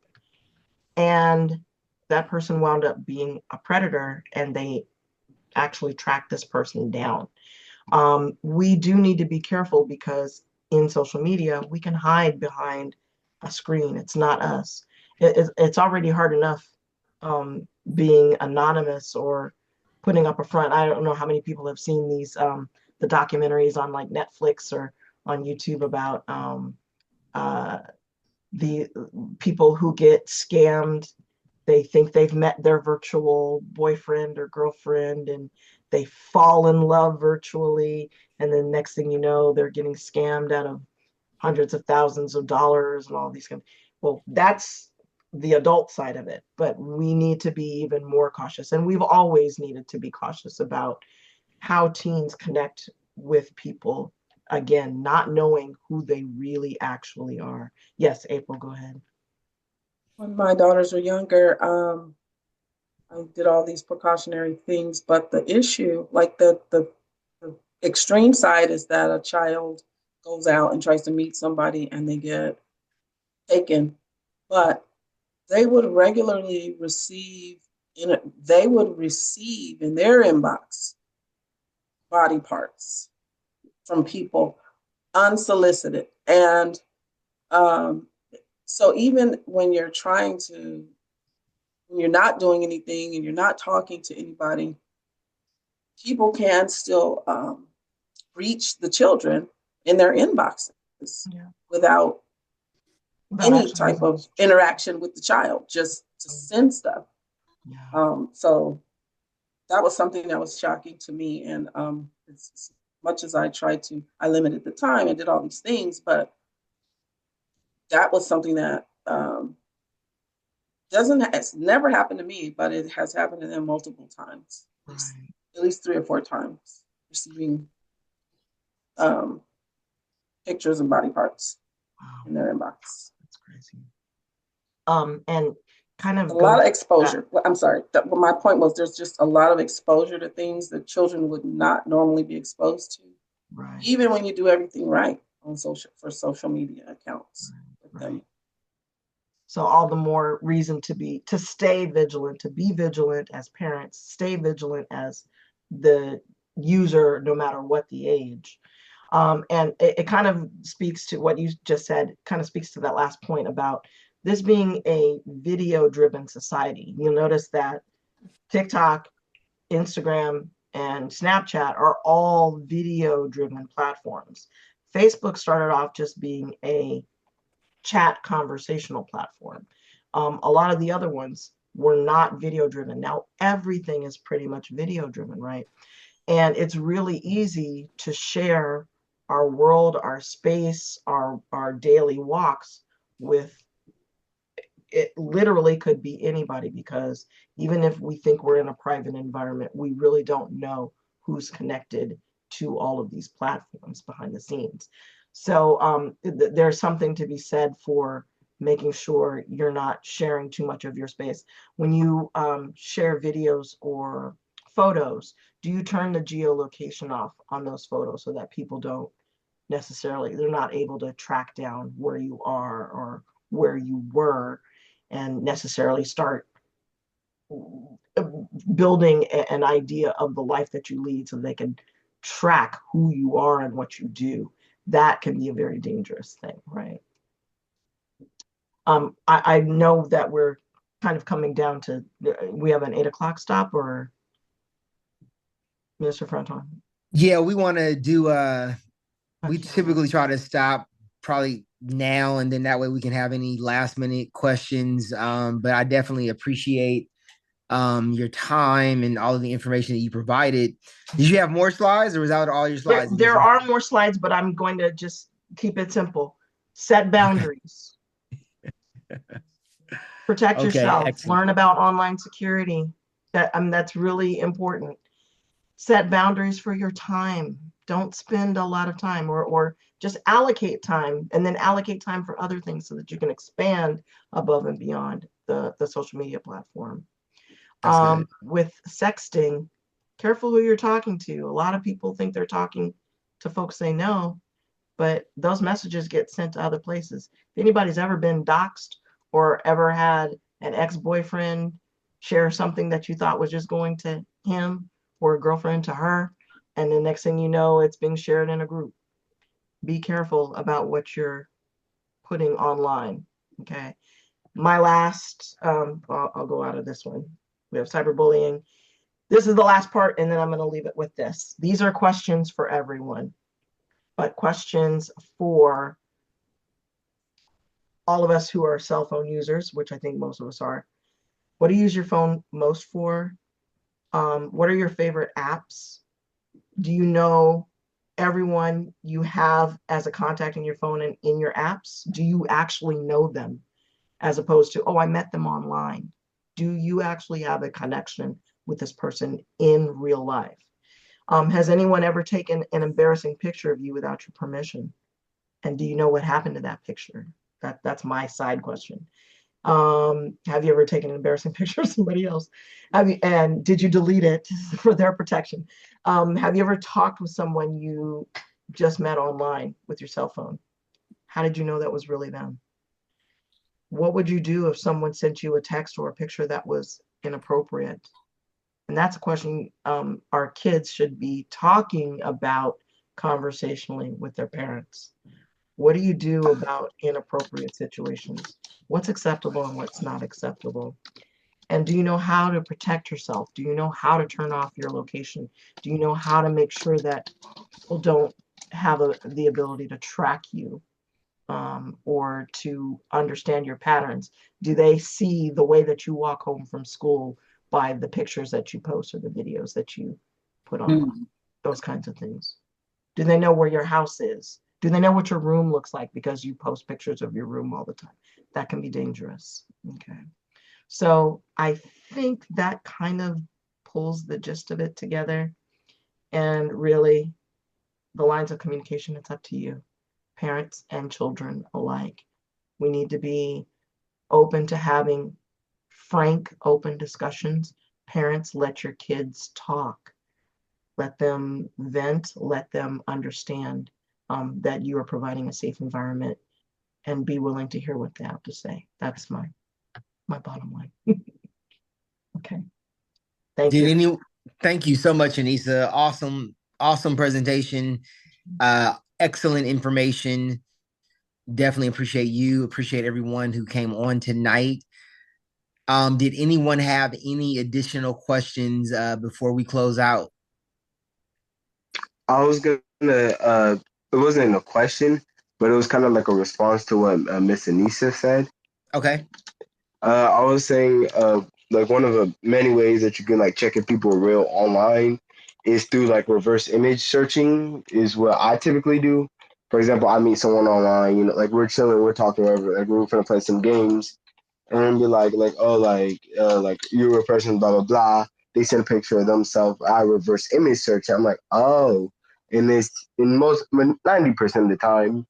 B: And that person wound up being a predator, and they actually tracked this person down. We do need to be careful because in social media, we can hide behind a screen. It's not us. It's already hard enough being anonymous or putting up a front. I don't know how many people have seen these the documentaries on like Netflix or on YouTube about the people who get scammed. They think they've met their virtual boyfriend or girlfriend and they fall in love virtually. And then next thing you know, they're getting scammed out of hundreds of thousands of dollars and all these kind of, well, that's the adult side of it, but we need to be even more cautious. And we've always needed to be cautious about how teens connect with people. Again, not knowing who they really actually are. Yes, April, go ahead.
F: When my daughters were younger, I did all these precautionary things, but the issue, like the extreme side is that a child goes out and tries to meet somebody and they get taken, but they would regularly receive in their inbox body parts from people unsolicited. And so even when you're not doing anything and you're not talking to anybody, people can still reach the children in their inboxes without any type of interaction with the child, just to send stuff. So that was something that was shocking to me. And as much as I limited the time and did all these things, but that was something that it's never happened to me, but it has happened to them multiple times, at least 3 or 4 times, receiving pictures and body parts in their inbox.
B: That's crazy. And kind of
F: a lot of exposure. I'm sorry. My point was there's just a lot of exposure to things that children would not normally be exposed to.
B: Right.
F: Even when you do everything right on social media accounts with them.
B: So all the more reason to stay vigilant, to be vigilant as parents, stay vigilant as the user, no matter what the age. And it kind of speaks to what you just said, kind of speaks to that last point about this being a video-driven society. You'll notice that TikTok, Instagram, and Snapchat are all video-driven platforms. Facebook started off just being a chat conversational platform. A lot of the other ones were not video-driven. Now everything is pretty much video-driven, right? And it's really easy to share our world, our space, our daily walks with, it literally could be anybody, because even if we think we're in a private environment, we really don't know who's connected to all of these platforms behind the scenes. So there's something to be said for making sure you're not sharing too much of your space. When you share videos or photos, do you turn the geolocation off on those photos so that people don't necessarily, they're not able to track down where you are or where you were and necessarily start building an idea of the life that you lead so they can track who you are and what you do? That can be a very dangerous thing, right? I know that we're kind of coming down to, we have an 8 o'clock stop, or Mr. Fronton?
A: Yeah, we want to do we
B: Okay.
A: typically try to stop probably now, and then that way we can have any last minute questions. But I definitely appreciate your time and all of the information that you provided. Did you have more slides, or was that all your
B: There,
A: slides?
B: there are more slides, but I'm going to just keep it simple. Set boundaries. Protect
A: Okay,
B: yourself.
A: excellent.
B: Learn about online security. That's really important. Set boundaries for your time. Don't spend a lot of time, or just allocate time, and then allocate time for other things so that you can expand above and beyond the social media platform.
A: That's good.
B: With sexting, careful who you're talking to. A lot of people think they're talking to folks they know, but those messages get sent to other places. If anybody's ever been doxxed or ever had an ex-boyfriend share something that you thought was just going to him, or a girlfriend to her, and the next thing you know, it's being shared in a group. Be careful about what you're putting online, okay? My last, I'll go out of this one. We have cyberbullying. This is the last part, and then I'm gonna leave it with this. These are questions for everyone, but questions for all of us who are cell phone users, which I think most of us are. What do you use your phone most for? What are your favorite apps? Do you know everyone you have as a contact in your phone and in your apps? Do you actually know them, as opposed to, oh, I met them online? Do you actually have a connection with this person in real life? Has anyone ever taken an embarrassing picture of you without your permission? And do you know what happened to that picture? That's my side question. Have you ever taken an embarrassing picture of somebody else? And did you delete it for their protection? Have you ever talked with someone you just met online with your cell phone? How did you know that was really them? What would you do if someone sent you a text or a picture that was inappropriate? And that's a question our kids should be talking about conversationally with their parents. What do you do about inappropriate situations? What's acceptable and what's not acceptable? And do you know how to protect yourself? Do you know how to turn off your location? Do you know how to make sure that people don't have the ability to track you, or to understand your patterns? Do they see the way that you walk home from school by the pictures that you post or the videos that you put on? Those kinds of things. Do they know where your house is? Do they know what your room looks like because you post pictures of your room all the time? That can be dangerous. Okay. So I think that kind of pulls the gist of it together. And really, the lines of communication, it's up to you, parents and children alike. We need to be open to having frank, open discussions. Parents, let your kids talk. Let them vent, let them understand that you are providing a safe environment, and be willing to hear what they have to say. That's my bottom line. Okay. Thank you.
A: Thank you so much, Anissa. Awesome presentation. Excellent information. Definitely appreciate you. Appreciate everyone who came on tonight. Did anyone have any additional questions before we close out?
D: I was gonna, it wasn't a question, but it was kind of like a response to what Miss Anissa said.
A: Okay.
D: I was saying, like one of the many ways that you can like check if people are real online is through like reverse image searching is what I typically do. For example, I meet someone online, you know, like we're chilling, we're talking, whatever, like we're gonna play some games, and then be like oh, like you're a person, blah blah blah. They send a picture of themselves. I reverse image search. I'm like, oh, and it's in most 90% of the time,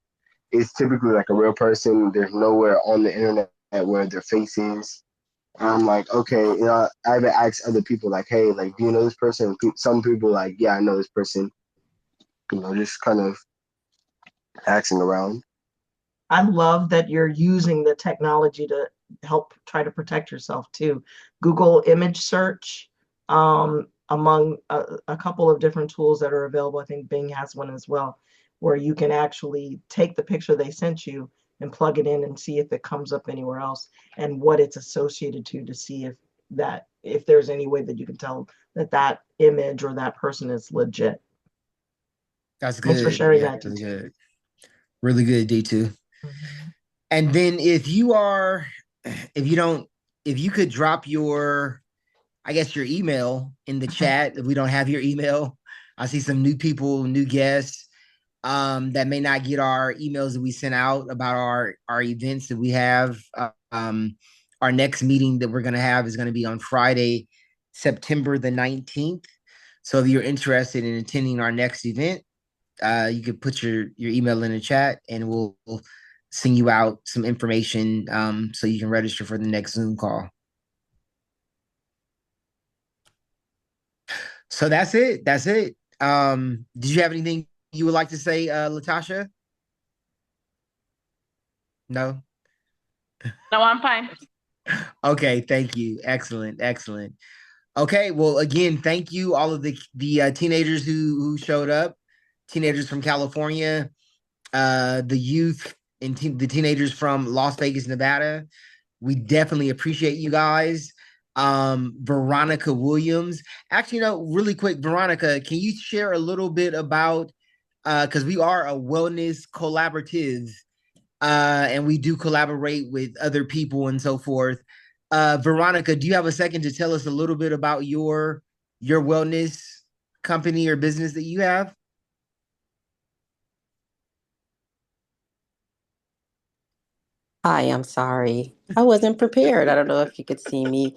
D: it's typically like a real person. There's nowhere on the internet where their face is. And I'm like, okay, you know, I even asked other people like, hey, like, do you know this person? Some people like, yeah, I know this person. You know, just kind of asking around.
B: I love that you're using the technology to help try to protect yourself too. Google image search, among a couple of different tools that are available. I think Bing has one as well, where you can actually take the picture they sent you and plug it in and see if it comes up anywhere else and what it's associated to see if there's any way that you can tell that image or that person is legit.
A: That's
B: Thanks for
A: good.
B: sharing
A: Yeah,
B: that.
A: that's good. Really good, D2. And then if you could drop your, I guess, your email in the chat. If we don't have your email, I see some new people, new guests that may not get our emails that we sent out about our events that we have. Our next meeting that we're going to have is going to be on Friday, September the 19th. So if you're interested in attending our next event, you could put your email in the chat and we'll send you out some information so you can register for the next Zoom call. So that's it. That's it. Did you have anything you would like to say, Latasha? No?
G: No, I'm fine.
A: Okay, thank you. Excellent, excellent. Okay, well, again, thank you all of the teenagers who showed up, teenagers from California, the youth and the teenagers from Las Vegas, Nevada. We definitely appreciate you guys. Veronica Williams. Actually, really quick, Veronica, can you share a little bit about because we are a wellness collaborative and we do collaborate with other people and so forth. Veronica, do you have a second to tell us a little bit about your wellness company or business that you have?
H: Hi, I'm sorry. I wasn't prepared. I don't know if you could see me.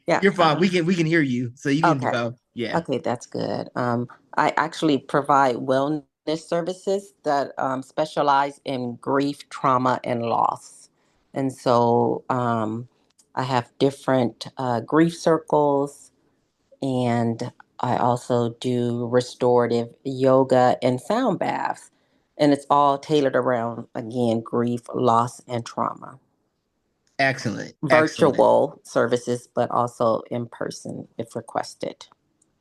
H: Yeah.
A: You're fine. We can hear you, so you can
H: Okay.
A: go. Yeah.
H: Okay, that's good. I actually provide wellness services that specialize in grief, trauma, and loss. And so I have different grief circles, and I also do restorative yoga and sound baths. And it's all tailored around, again, grief, loss, and trauma.
A: Excellent.
H: Virtual
A: Excellent.
H: services, but also in person if requested.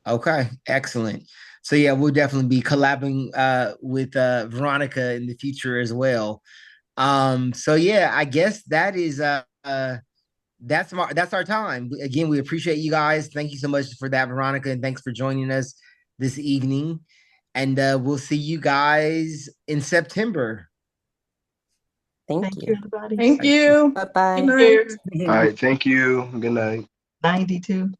A: Okay, excellent. So yeah, we'll definitely be collabing with Veronica in the future as well. So yeah, I guess that is that's our time. Again, we appreciate you guys. Thank you so much for that, Veronica, and thanks for joining us this evening. And we'll see you guys in September.
H: Thank you.
B: everybody.
F: Thank you.
H: Bye-bye.
F: Good night.
D: All right, thank you. Good night.
B: 92.